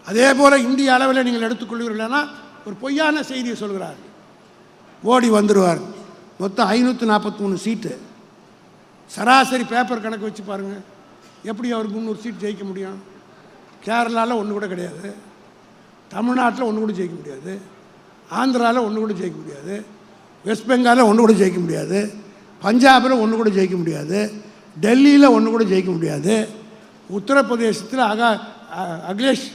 அதே போல் இந்திய அளவில் நீங்கள் எடுத்துக்கொள்வீர்கள்னா ஒரு பொய்யான செய்தியை சொல்கிறார். மோடி வந்துடுவார், மொத்தம் 543 சீட்டு. சராசரி பேப்பர் கணக்கு வச்சு பாருங்கள், எப்படி அவர் 300 சீட் ஜெயிக்க முடியும்? கேரளாவில் ஒன்று கூட கிடையாது, தமிழ்நாட்டில் ஒன்று கூட ஜெயிக்க முடியாது, ஆந்திராவில் ஒன்று கூட ஜெயிக்க முடியாது, வெஸ்ட் பெங்காலில் ஒன்று கூட ஜெயிக்க முடியாது, பஞ்சாபில் ஒன்று கூட ஜெயிக்க முடியாது, டெல்லியில் ஒன்று கூட ஜெயிக்க முடியாது, உத்தரப்பிரதேசத்தில் அகிலேஷ்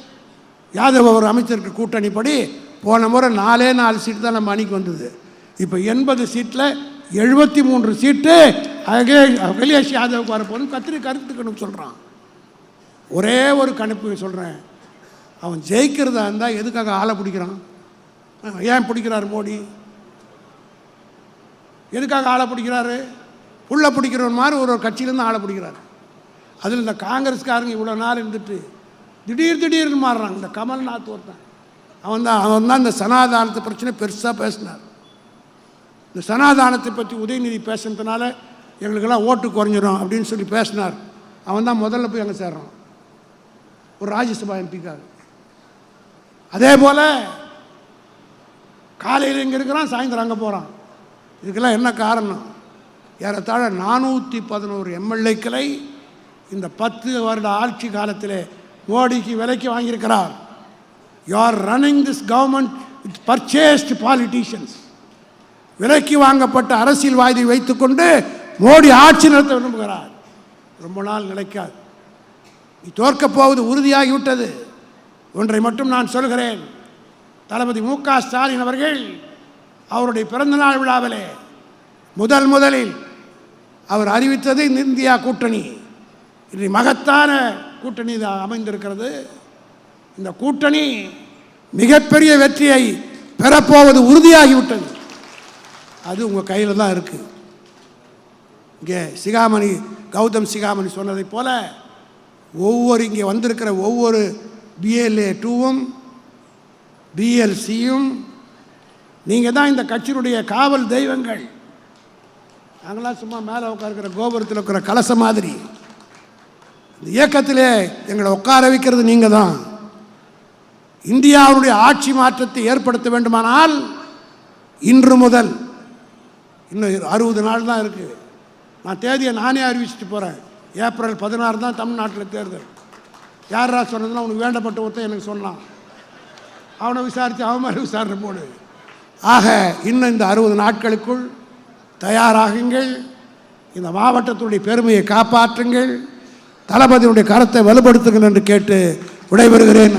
யாதவ் அவர் அமைச்சருக்கு கூட்டணிப்படி போன முறை 4 சீட்டு தான் நம்ம அணிக்கு வந்தது. இப்போ 80 சீட்டில் 73 சீட்டு அகிலேஷ் யாதவுக்கு வரப்போன்னு கருத்துக்கணும் சொல்கிறான். ஒரே ஒரு கணிப்பு சொல்கிறேன், அவன் ஜெயிக்கிறதா இருந்தால் எதுக்காக ஆளை பிடிக்கிறான்? ஏன் பிடிக்கிறார் மோடி? எதுக்காக ஆளை பிடிக்கிறாரு? புள்ள பிடிக்கிறவன் மாதிரி ஒரு கட்சியிலேருந்து ஆளை பிடிக்கிறார். அதில் இந்த காங்கிரஸ்காரங்க இவ்வளோ நாள் இருந்துட்டு திடீர்னு மாறுறாங்க. இந்த கமல்நாத் ஒருத்தன், அவன் தான் இந்த சனாதானத்தை பிரச்சனை பெருசாக பேசினார். இந்த சனாதானத்தை பற்றி உதயநிதி பேசுனதுனால எங்களுக்கெல்லாம் ஓட்டு குறைஞ்சிடும் அப்படின்னு சொல்லி பேசினார். அவன் தான் முதல்ல போய் அங்கே சேர்றான், ஒரு ராஜ்யசபா எம்பிக்காக. அதே போல் காலையில் இங்கே இருக்கிறான், சாயந்தரம் அங்கே போகிறான். இதுக்கெல்லாம் என்ன காரணம்? ஏறத்தாழ 411 எம்எல்ஏக்களை இந்த 10 வருட ஆட்சி காலத்தில் மோடிக்கு விலைக்கு வாங்கியிருக்கிறார். You are running this government with purchased politicians. விலைக்கு வாங்கப்பட்ட அரசியல்வாதியை வைத்துக்கொண்டு மோடி ஆட்சி நடத்த விரும்புகிறார். ரொம்ப நாள் நிலைக்காது. நீ தோற்கப் போவது உறுதியாகிவிட்டது. ஒன்றை மட்டும் நான் சொல்கிறேன், தளபதி மு க ஸ்டாலின் அவர்கள் அவருடைய பிறந்தநாள் விழாவிலே முதலில் அவர் அறிவித்தது இந்தியா கூட்டணி. இது மகத்தான கூட்டணி அமைந்திருக்கிறது. இந்த கூட்டணி மிகப்பெரிய வெற்றியை பெறப்போவது உறுதியாகிவிட்டது. அது உங்கள் கையில் தான் இருக்குது. இங்கே கௌதம் சிகாமணி சொன்னதை போல இங்கே வந்திருக்கிற ஒவ்வொரு BLA 2வும் BLCயும் நீங்கள் தான் இந்த கட்சியினுடைய காவல் தெய்வங்கள். நாங்களாம் சும்மா மேலே உட்காருக்கிற கோபுரத்தில் இருக்கிற கலச மாதிரி. இந்த இயக்கத்திலே எங்களை உட்கார வைக்கிறது நீங்கள் தான். இந்தியாவுடைய ஆட்சி மாற்றத்தை ஏற்படுத்த வேண்டுமானால் இன்று முதல் இன்னும் 60 நாள் தான் இருக்குது. நான் தேதியை நானே அறிவிச்சிட்டு போகிறேன். ஏப்ரல் 16 தான் தமிழ்நாட்டில் தேர்தல். யாரா சொன்னதுன்னா உனக்கு வேண்டப்பட்ட ஒருத்தன் எனக்கு சொன்னான். அவனை விசாரித்து அவன் மேலே விசாரணை போடு. ஆக இன்னும் இந்த 60 நாட்களுக்குள் தயாராகுங்கள். இந்த மாவட்டத்துடைய பெருமையை காப்பாற்றுங்கள். தளபதியுடைய கரத்தை வலுப்படுத்துங்கள் என்று கேட்டு விடைபெறுகிறேன்.